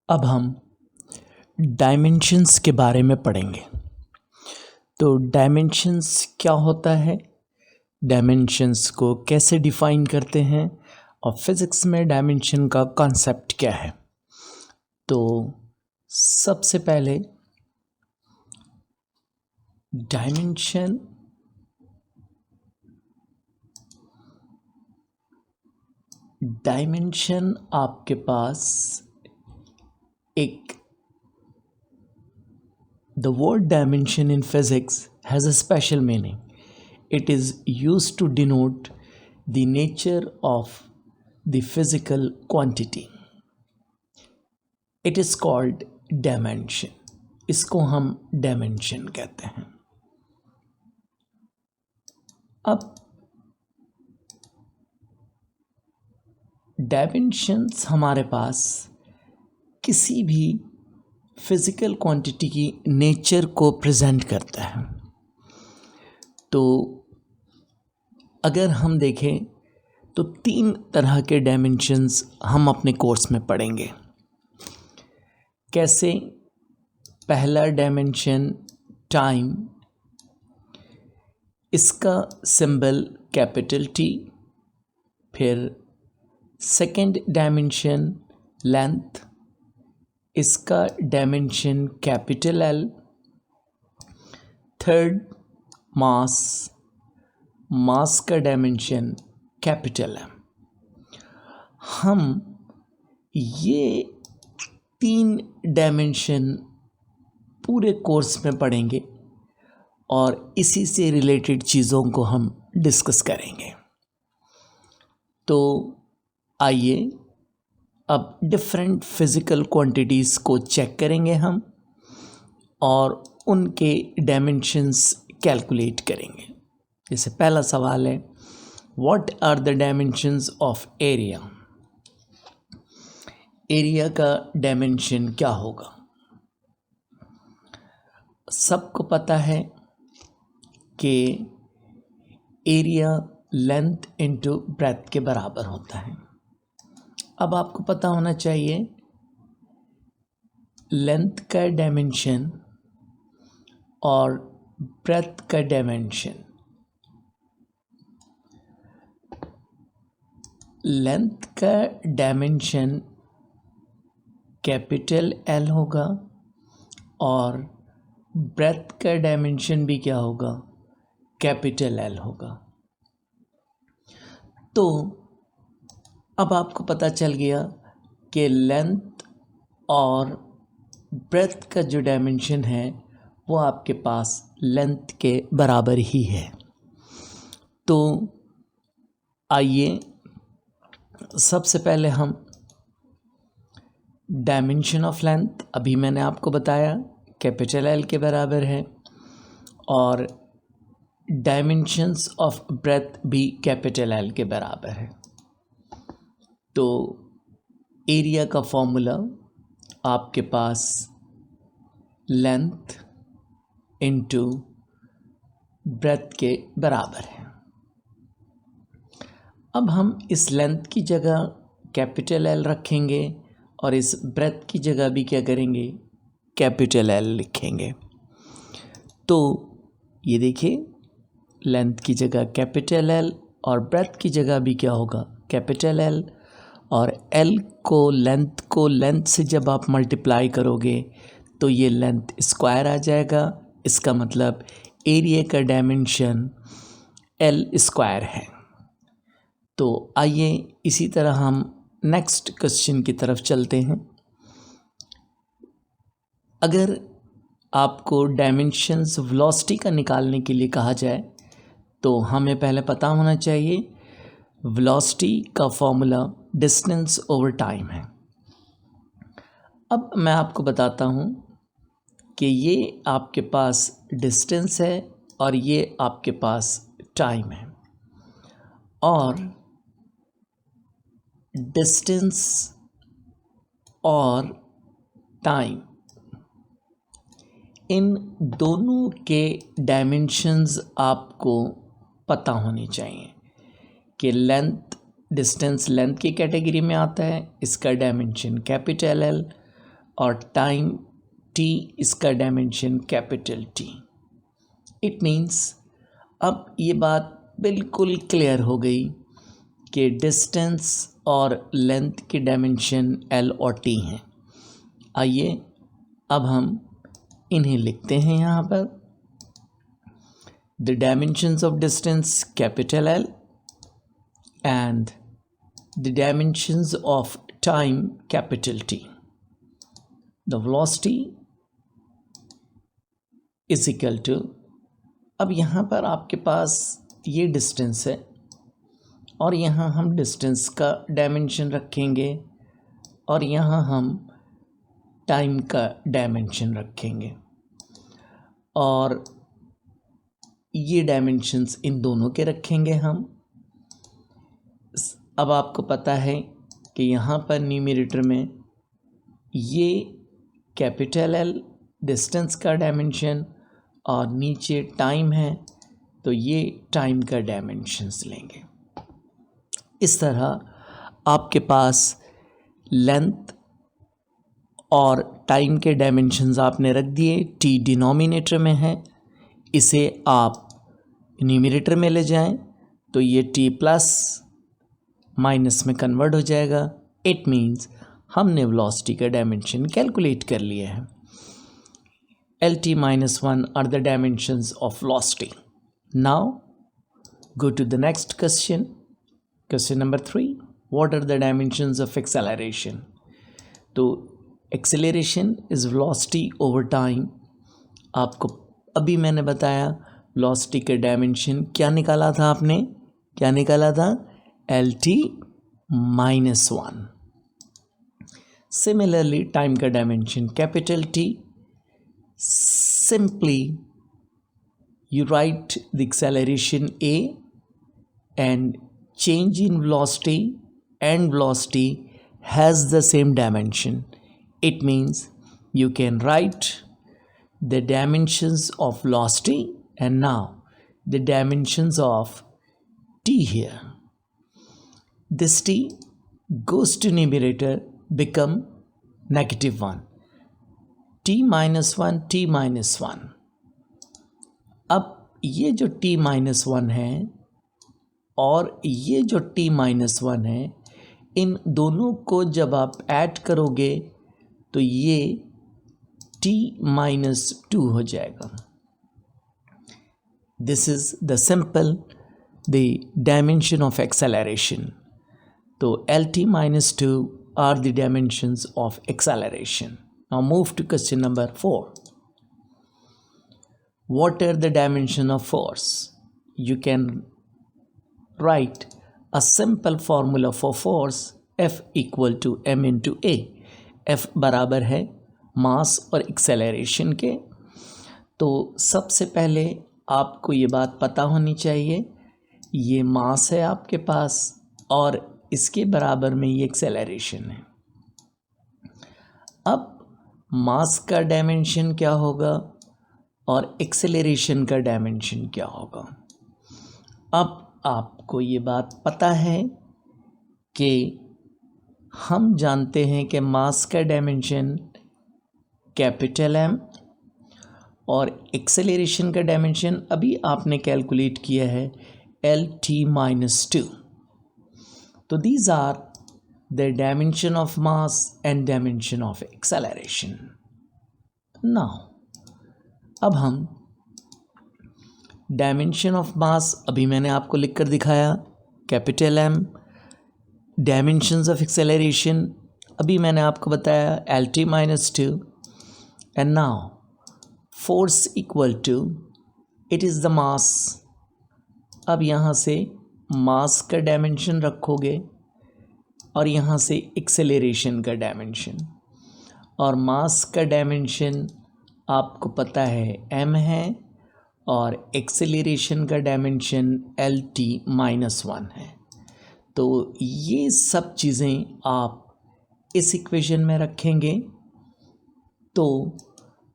अब हम डायमेंशंस के बारे में पढ़ेंगे। तो डायमेंशंस क्या होता है, डायमेंशंस को कैसे डिफाइन करते हैं और फिज़िक्स में डायमेंशन का कॉन्सेप्ट क्या है। तो सबसे पहले डायमेंशन आपके पास एक The word dimension in physics has a special meaning. It is used to denote the nature of the physical quantity. It is called dimension. इसको हम dimension कहते हैं। अब dimensions हमारे पास किसी भी फिज़िकल क्वांटिटी की नेचर को प्रेजेंट करता है। तो अगर हम देखें तो 3 तरह के डायमेंशंस हम अपने कोर्स में पढ़ेंगे। कैसे? पहला डायमेंशन टाइम, इसका सिंबल कैपिटल टी। फिर सेकंड डायमेंशन लेंथ, इसका डायमेंशन कैपिटल एल। थर्ड मास, मास का डायमेंशन कैपिटल एम। हम ये 3 डायमेंशन पूरे कोर्स में पढ़ेंगे और इसी से रिलेटेड चीज़ों को हम डिस्कस करेंगे। तो आइए अब डिफरेंट फिज़िकल क्वांटिटीज़ को चेक करेंगे हम और उनके डायमेंशंस कैलकुलेट करेंगे। जैसे पहला सवाल है, what are the dimensions of area. Area का डायमेंशन क्या होगा? सबको पता है कि एरिया लेंथ इनटू ब्रेथ के बराबर होता है। अब आपको पता होना चाहिए लेंथ का डायमेंशन और ब्रेथ का डायमेंशन। लेंथ का डायमेंशन कैपिटल एल होगा और ब्रेथ का डायमेंशन भी क्या होगा? कैपिटल एल होगा। तो अब आपको पता चल गया कि लेंथ और ब्रेथ का जो डायमेंशन है वो आपके पास लेंथ के बराबर ही है। तो आइए सबसे पहले हम डायमेंशन ऑफ लेंथ, अभी मैंने आपको बताया कैपिटल एल के बराबर है, और डायमेंशंस ऑफ ब्रेथ भी कैपिटल एल के बराबर है। तो एरिया का फॉर्मूला आपके पास लेंथ इनटू ब्रेथ के बराबर है। अब हम इस लेंथ की जगह कैपिटल एल रखेंगे और इस ब्रेथ की जगह भी क्या करेंगे? कैपिटल एल लिखेंगे। तो ये देखिए, लेंथ की जगह कैपिटल एल और ब्रेथ की जगह भी क्या होगा? Capital L. और एल को लेंथ से जब आप मल्टीप्लाई करोगे तो ये लेंथ स्क्वायर आ जाएगा। इसका मतलब एरिया का डायमेंशन एल स्क्वायर है। तो आइए इसी तरह हम नेक्स्ट क्वेश्चन की तरफ चलते हैं। अगर आपको डायमेंशंस वेलोसिटी का निकालने के लिए कहा जाए तो हमें पहले पता होना चाहिए वेलोसिटी का फॉर्मूला डिस्टेंस ओवर टाइम है। अब मैं आपको बताता हूँ कि ये आपके पास डिस्टेंस है और ये आपके पास टाइम है, और डिस्टेंस और टाइम इन दोनों के डायमेंशंस आपको पता होने चाहिए कि डिस्टेंस लेंथ की कैटेगरी में आता है, इसका डायमेंशन कैपिटल एल, और टाइम t इसका dimension capital T। It means अब ये बात बिल्कुल क्लियर हो गई कि डिस्टेंस और लेंथ की डायमेंशन L और T हैं। आइए अब हम इन्हें लिखते हैं यहाँ पर। The dimensions of distance capital L and the dimensions of time capital T. The velocity is equal to, अब यहाँ पर आपके पास ये डिस्टेंस है और यहाँ हम डिस्टेंस का डायमेंशन रखेंगे और यहाँ हम टाइम का डायमेंशन रखेंगे और ये डायमेंशंस इन दोनों के रखेंगे हम। अब आपको पता है कि यहाँ पर न्यूमरेटर में ये कैपिटल L डिस्टेंस का डायमेंशन और नीचे टाइम है तो ये टाइम का डायमेंशंस लेंगे। इस तरह आपके पास लेंथ और टाइम के डायमेंशंस आपने रख दिए। T डिनोमिनेटर में है, इसे आप न्यूमरेटर में ले जाएं तो ये T प्लस माइनस में कन्वर्ट हो जाएगा। इट मीन्स हमने वेलोसिटी का डायमेंशन कैलकुलेट कर लिया है। LT - 1 are the dimensions of velocity. Now go to the next question. Question number 3, what are the dimensions of acceleration. तो acceleration is velocity over time. आपको अभी मैंने बताया वेलोसिटी का डायमेंशन क्या निकाला था आपने, क्या निकाला था, LT - 1। सिमिलरली टाइम का dimension capital T। Simply you write the acceleration A and change in velocity and velocity has the same dimension. It means you can write the dimensions of velocity and now the dimensions of T here. This T goes to numerator, become -1, T - 1, T - 1। अब ये जो T - 1 है और ये जो T - 1 है, इन दोनों को जब आप ऐड करोगे तो ये T - 2 हो जाएगा। This is the simple the dimension of acceleration. तो LT - 2 are the dimensions of acceleration. Now move to question number 4. What are the dimension of force? You can write a simple formula for force, F equal to m into a। F बराबर है मास और acceleration के। तो सबसे पहले आपको ये बात पता होनी चाहिए, ये मास है आपके पास और इसके बराबर में ये एक्सेलरेशन है। अब मास का डायमेंशन क्या होगा और एक्सेलरेशन का डायमेंशन क्या होगा। अब आपको ये बात पता है कि हम जानते हैं कि मास का डायमेंशन कैपिटल M और एक्सेलरेशन का डायमेंशन अभी आपने कैलकुलेट किया है LT - 2। तो these are the dimension of mass and dimension of acceleration. Now अब हम डायमेंशन ऑफ मास अभी मैंने आपको लिख कर दिखाया capital M। Dimensions of acceleration अभी मैंने आपको बताया LT - 2। And now force equal to it is the mass. अब यहाँ से मास का डायमेंशन रखोगे और यहाँ से एक्सेलरेशन का डायमेंशन, और मास का डायमेंशन आपको पता है m है और एक्सेलरेशन का डायमेंशन LT - 1 है। तो ये सब चीज़ें आप इस इक्वेशन में रखेंगे तो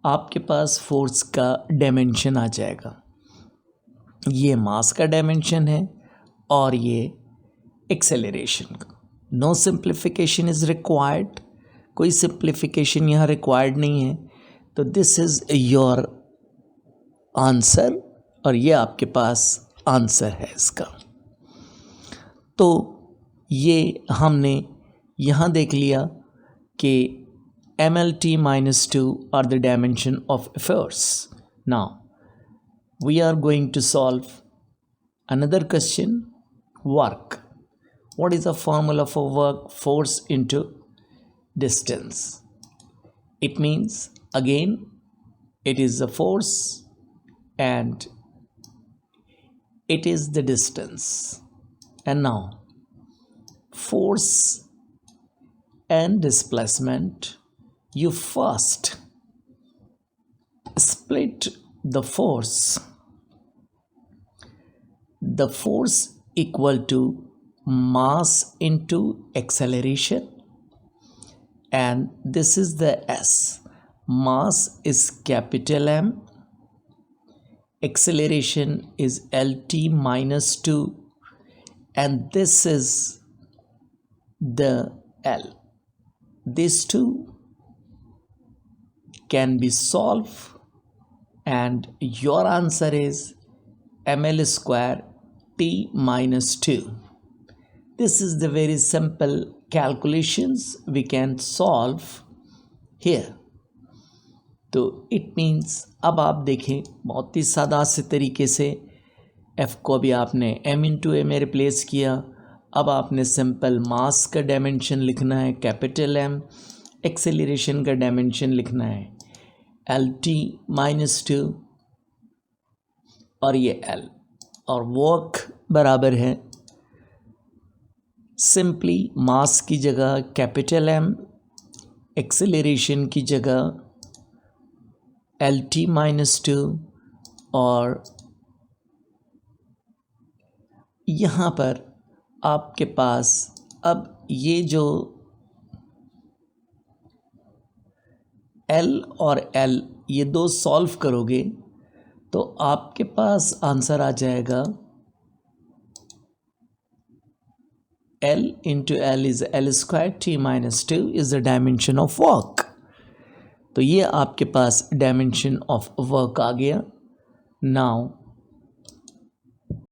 आपके पास फोर्स का डायमेंशन आ जाएगा। ये मास का डायमेंशन है और ये एक्सेलरेशन का। No simplification is required. कोई सिंप्लीफिकेशन यहाँ रिक्वायर्ड नहीं है। तो दिस इज़ योर आंसर और ये आपके पास आंसर है इसका। तो ये हमने यहाँ देख लिया कि MLT -2 are the dimension of force. Now we are going to solve another question, work. What is the formula for work? Force into distance. It means again it is the force and it is the distance. And now force and displacement, you first split the force equal to mass into acceleration, and this is the S. Mass is capital M, acceleration is LT -2, and this is the L. These two can be solved and your answer is ml square t -2. This is the very simple calculations we can solve here. तो it means अब आप देखें बहुत ही सादा से तरीके से f को भी आपने m इंटू a में रिप्लेस किया। अब आपने सिंपल मास का डायमेंशन लिखना है कैपिटल M, एक्सेलरेशन का डायमेंशन लिखना है LT -2 और ये L, और वर्क बराबर है सिंपली मास की जगह कैपिटल M, एक्सेलरेशन की जगह LT -2, और यहाँ पर आपके पास अब ये जो L और L ये दो सॉल्व करोगे तो आपके पास आंसर आ जाएगा L into L is L square T -2 is the dimension of work. तो ये आपके पास डायमेंशन ऑफ वर्क आ गया। नाउ